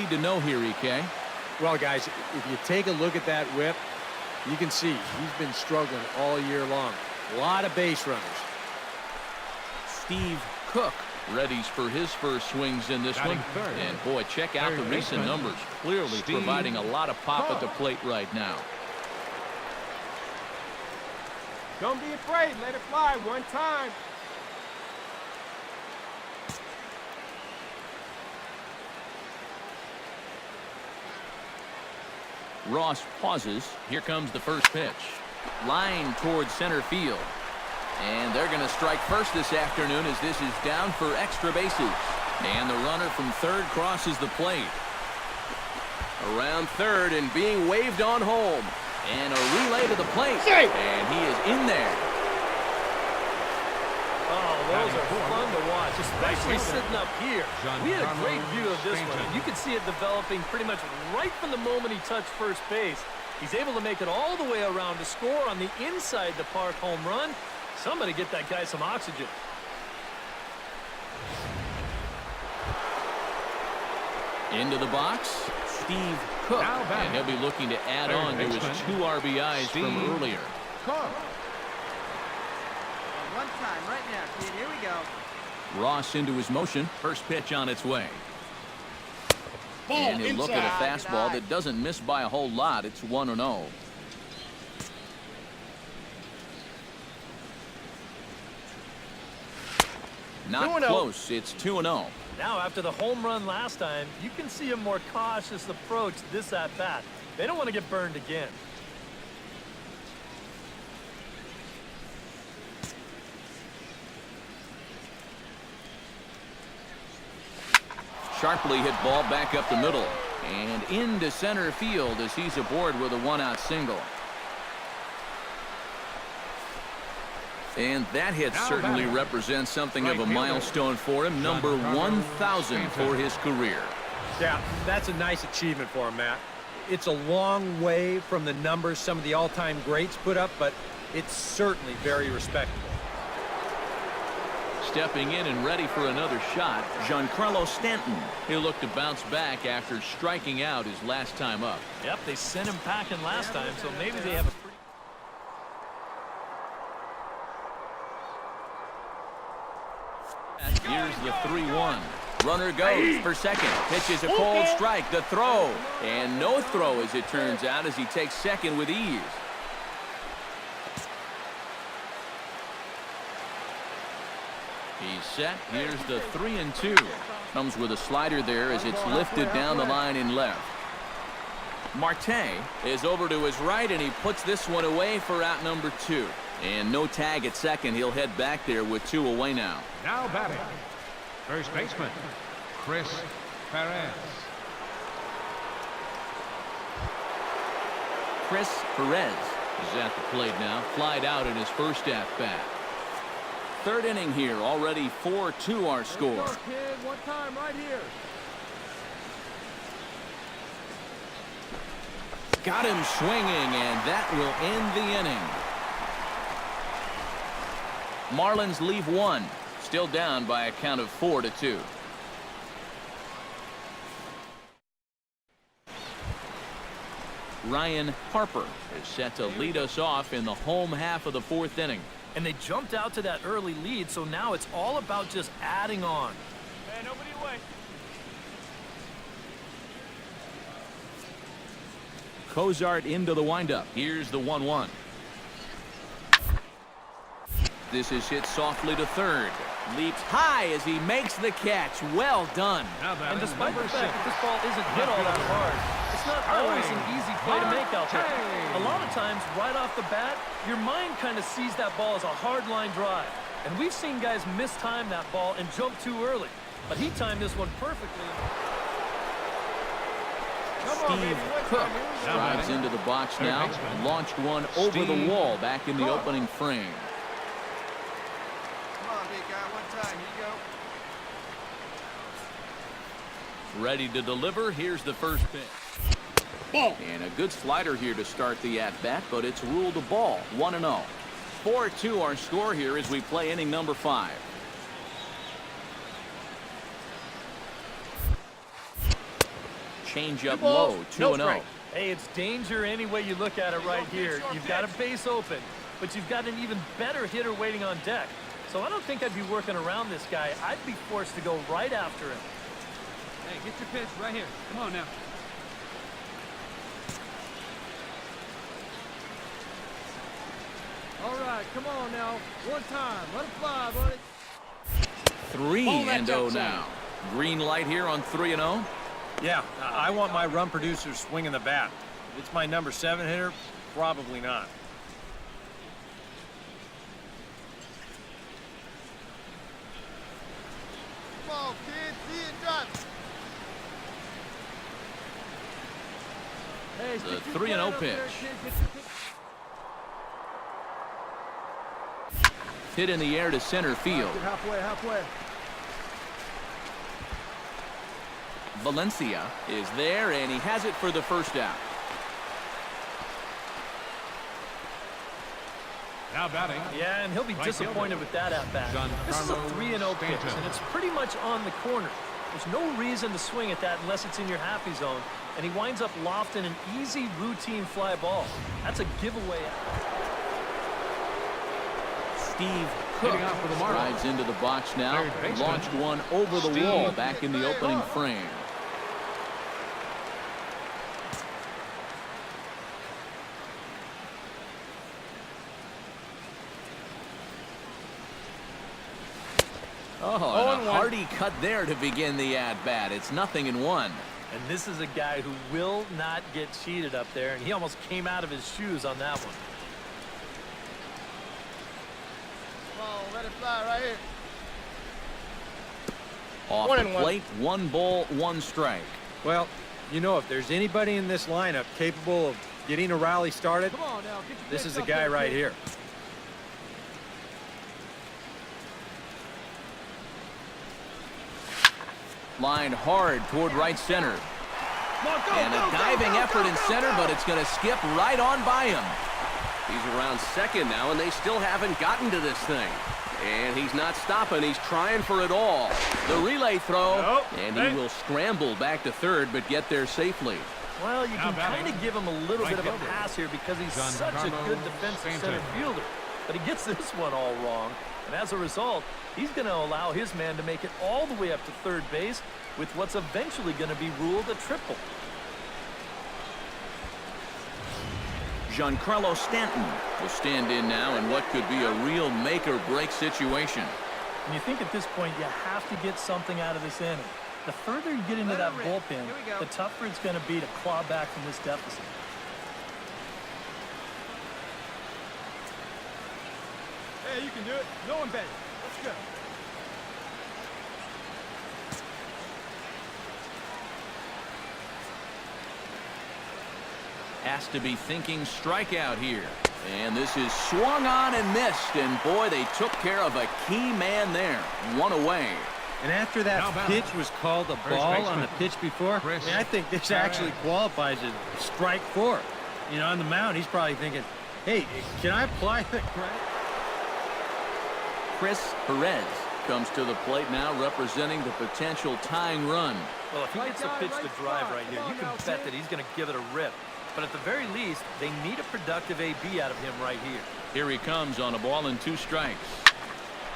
Need to know here, EK. Well, guys, if you take a look at that whip, you can see he's been struggling all year long. A lot of base runners. Steve Cook readies for his first swings in this one. And boy, check out the recent numbers. Clearly providing a lot of pop at the plate right now. Don't be afraid. Let it fly one time. Ross pauses. Here comes the first pitch. Line towards center field. And they're going to strike first this afternoon as this is down for extra bases. And the runner from third crosses the plate. Around third and being waved on home. And a relay to the plate. And he is in there. Oh, those are fun to watch, especially sitting up here. We had a great view of this one. You could see it developing pretty much right from the moment he touched first base. He's able to make it all the way around to score on the inside the park home run. Somebody get that guy some oxygen. Into the box, Steve Cook. And he'll be looking to add on to his 2 RBIs from earlier. One time right now, kid. Here we go. Ross into his motion. First pitch on its way. And he'll look at a fastball that doesn't miss by a whole lot. It's 1-0. Not close. It's 2-0. Now, after the home run last time, you can see a more cautious approach this at-bat. They don't want to get burned again. Sharply hit ball back up the middle. And into center field as he's aboard with a 1-out single. And that hit certainly represents something of a milestone for him. Number 1,000 for his career. Yeah, that's a nice achievement for him, Matt. It's a long way from the numbers some of the all-time greats put up, but it's certainly very respectable. Stepping in and ready for another shot, Giancarlo Stanton. He'll look to bounce back after striking out his last time up. Yep, they sent him packing last time, so maybe they have a pretty... Here's the 3-1. Runner goes for second. Pitches a cold strike. The throw. And no throw, as it turns out, as he takes second with ease. He's set. Here's the 3-2. Comes with a slider there as it's lifted down the line in left. Marte is over to his right, and he puts this one away for out number 2. And no tag at second. He'll head back there with 2 away now. Now batting, first baseman, Chris Perez. Chris Perez is at the plate now. Flied out in his first at-bat. Third inning here. Already 4-2 our score. Kid, one time right here. Got him swinging, and that will end the inning. Marlins leave 1. Still down by a count of 4-2. Ryan Harper is set to lead us off in the home half of the 4th inning. And they jumped out to that early lead, so now it's all about just adding on. Hey, nobody away. Cozart into the windup. Here's the 1-1. This is hit softly to third. Leaps high as he makes the catch. Well done. And despite the fact that this ball isn't hit all that hard, it's not always an easy play to make out there. A lot of times, right off the bat, your mind kind of sees that ball as a hard line drive. And we've seen guys mistime that ball and jump too early. But he timed this one perfectly. Steve Cook drives into the box now. Launched one over the wall back in the opening frame. Ready to deliver. Here's the first pitch. And a good slider here to start the at-bat, but it's ruled a ball. 1-0. 4-2 our score here as we play inning number 5. changeup low, 2-0. Hey, it's danger any way you look at it right here. You've got a base open, but you've got an even better hitter waiting on deck. So I don't think I'd be working around this guy. I'd be forced to go right after him. Hey, get your pitch right here. Come on now. All right, come on now. One time. Let it fly, buddy. 3-0 now. Green light here on 3-0. Yeah, I want my run producer swinging the bat. If it's my number 7 hitter, probably not. Come on, kid. See it drop. Hey, The 3-0 pitch. Hit in the air to center field. Halfway. Valencia is there, and he has it for the first out. Now batting. Yeah, and he'll be Right disappointed fielder. with that at-bat. This is a 3-0 pitch, and it's pretty much on the corner. There's no reason to swing at that unless it's in your happy zone, and he winds up lofting an easy routine fly ball. That's a giveaway. Steve Cook Hitting out for the Marlins. drives into the box now. Third baseman, Launched one over the Steve wall back in the opening frame. Oh, and a hearty cut there to begin the at-bat. It's 0-1. And this is a guy who will not get cheated up there, and he almost came out of his shoes on that one. Come on, let it fly right here. Off 1 the and 1. plate, 1 ball, 1 strike. Well, you know, if there's anybody in this lineup capable of getting a rally started, Come on now. Get your this pitch is the up guy there, right kid. here. Lined hard toward right center. And a diving effort in center, but it's going to skip right on by him. He's around second now, and they still haven't gotten to this thing. And he's not stopping. He's trying for it all. The relay throw, Nope. and he will scramble back to third, but get there safely. Well, you Now can batting. kind of give him a little Right bit of a fielder. pass here because he's Giancarlo such a good defensive center Stanton. fielder. But he gets this one all wrong. And as a result, he's going to allow his man to make it all the way up to third base with what's eventually going to be ruled a triple. Giancarlo Stanton will stand in now in what could be a real make-or-break situation. And you think at this point you have to get something out of this inning. The further you get into Let that it rip. bullpen, Here we go. the tougher it's going to be to claw back from this deficit. Hey, you can do it. No one bet. Let's go. Has to be thinking strikeout here. And this is swung on and missed. And boy, they took care of a key man there. 1 away. And after that Now batting. pitch was called a First ball on baseman, the pitch before, Chris I think this Perez. actually qualifies as strike 4. You know, on the mound, he's probably thinking, hey, can I apply the correct? Chris Perez comes to the plate now, representing the potential tying run. Well, if he Right gets a guy, pitch right to drive spot. right here, Come you on can now, bet kid. that he's going to give it a rip. But at the very least, they need a productive AB out of him right here. Here he comes on a ball and 2 strikes.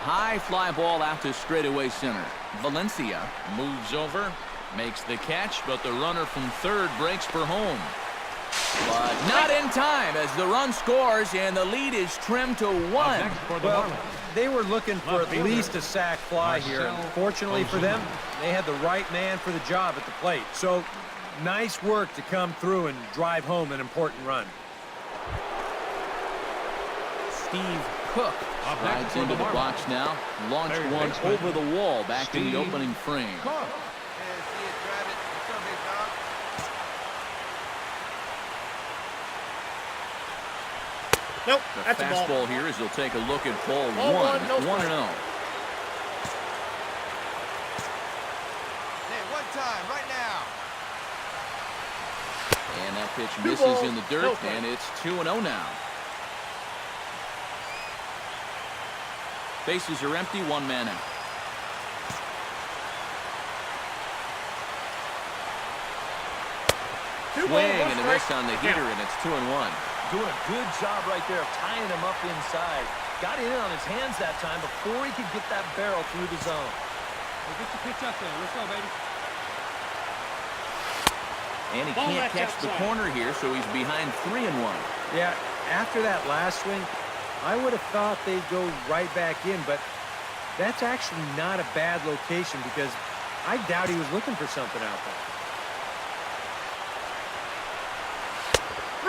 High fly ball out to straightaway center. Valencia moves over, makes the catch, but the runner from third breaks for home. But not in time as the run scores and the lead is trimmed to 1. Next for the Well, Marlins. they were looking for Left at fielder, least a sac fly here. Marcell Fortunately for them, Ozuna. they had the right man for the job at the plate. So nice work to come through and drive home an important run. Steve Cook Up next rides for into the the box now. Launched Third one baseman, over the wall back in the Steve opening frame. Cook. Yeah, see it, drive it. Let's go, big dog. Nope, The that's a ball. fastball here as he'll take a look at ball Ball 1. one, no 1-0. Hey, one time, right now. And that pitch Two misses balls, in the dirt, no strike. and it's 2-0 now. Bases are empty, 1 man out. Swing and a miss on the heater, and it's 2-1. Doing a good job right there of tying him up inside. Got it in on his hands that time before he could get that barrel through the zone. Hey, get the pitch up there. Let's go, baby. And he can't catch the corner here, so he's behind 3-1. Yeah, after that last swing, I would have thought they'd go right back in, but that's actually not a bad location because I doubt he was looking for something out there.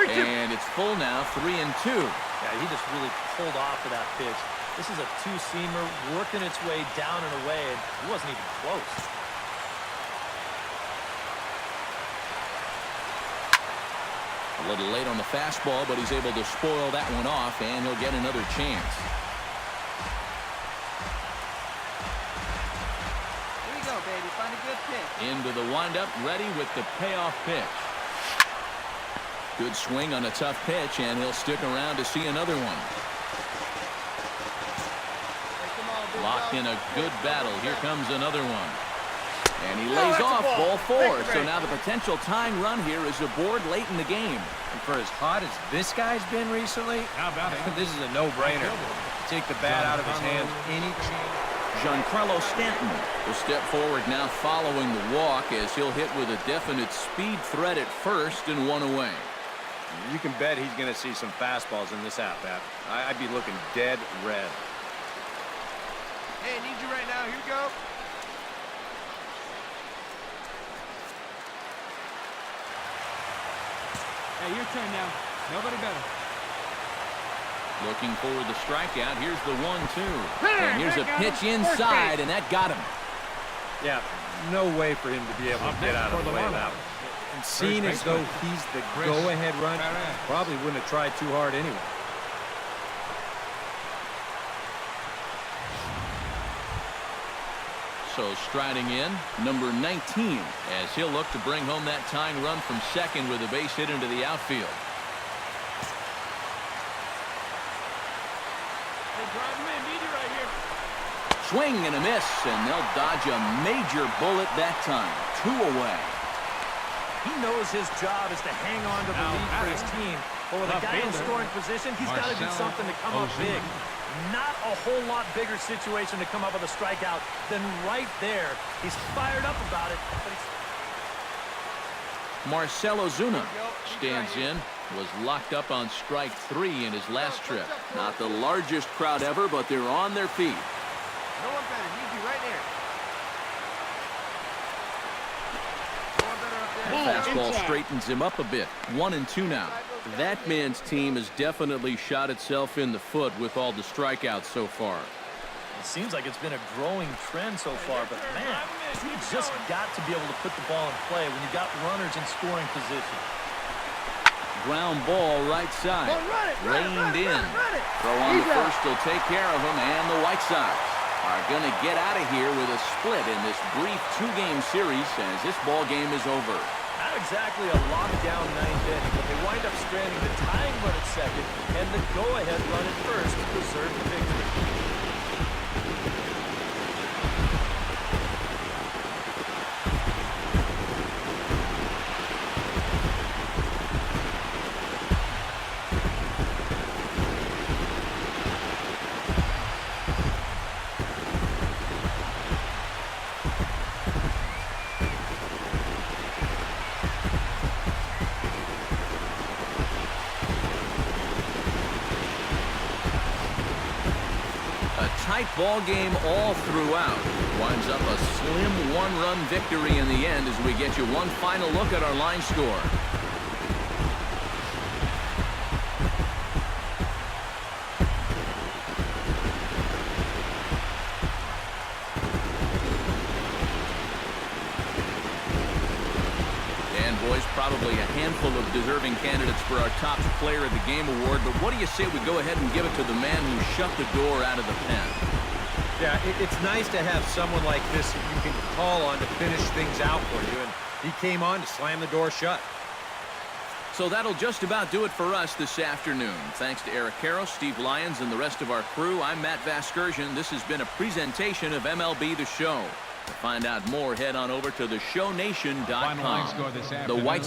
And it's full now, 3-2. Yeah, he just really pulled off of that pitch. This is a two-seamer working its way down and away, and he wasn't even close. A little late on the fastball, but he's able to spoil that one off, and he'll get another chance. Here we go, baby. Find a good pitch. Into the windup, ready with the payoff pitch. Good swing on a tough pitch, and he'll stick around to see another one. Locked in a good battle. Here comes another one. And he lays off ball 4. So now the potential tying run here is aboard late in the game. And for as hot as this guy's been recently, How about it? this is a no-brainer. Take the bat out of his hands any chance. Giancarlo Stanton will step forward now following the walk as he'll hit with a definite speed threat at first and one away. You can bet he's going to see some fastballs in this at-bat. I'd be looking dead red. Hey, I need you right now. Here we go. Hey, your turn now. Nobody better. Looking for the strikeout. Here's the 1-2. And here's a pitch inside, and that got him. Yeah, no way for him to be able to get out of the way of that one. And seeing as though he's the go-ahead run, probably wouldn't have tried too hard anyway. So striding in, number 19, as he'll look to bring home that tying run from second with a base hit into the outfield. Hey, drive him in. Need you right here. Swing and a miss, and they'll dodge a major bullet that time. 2 away. He knows his job is to hang on to the lead for his team. But with a guy in scoring position, he's got to do something to come up big. Not a whole lot bigger situation to come up with a strikeout than right there. He's fired up about it. But Marcell Ozuna stands in, was locked up on strike 3 in his last trip. Not the largest crowd ever, but they're on their feet. No one better. Need you right here. No one better up there. Fastball straightens him up a bit. 1-2 now. That man's team has definitely shot itself in the foot with all the strikeouts so far. it seems like it's been a growing trend so far, but man, you just got to be able to put the ball in play when you've got runners in scoring position. Ground ball right side. Reined in. Throw on the first will take care of him, and the White Sox are going to get out of here with a split in this brief 2-game series as this ball game is over. Not exactly a lockdown ninth inning, but they wind up stranding the tying run at second and the go-ahead run at first to preserve the victory. Tight ball game all throughout. Winds up a slim one-run victory in the end as we get you one final look at our line score. And boys, probably a handful of deserving candidates for our top player of the game award, but what do you say we go ahead and give it to the man who shut the door out of the pen? Yeah, it's nice to have someone like this that you can call on to finish things out for you, and he came on to slam the door shut. So that'll just about do it for us this afternoon. Thanks to Eric Caro, Steve Lyons, and the rest of our crew, I'm Matt Vasgersian. This has been a presentation of MLB The Show. To find out more, head on over to theshownation.com. Final line score this afternoon. The White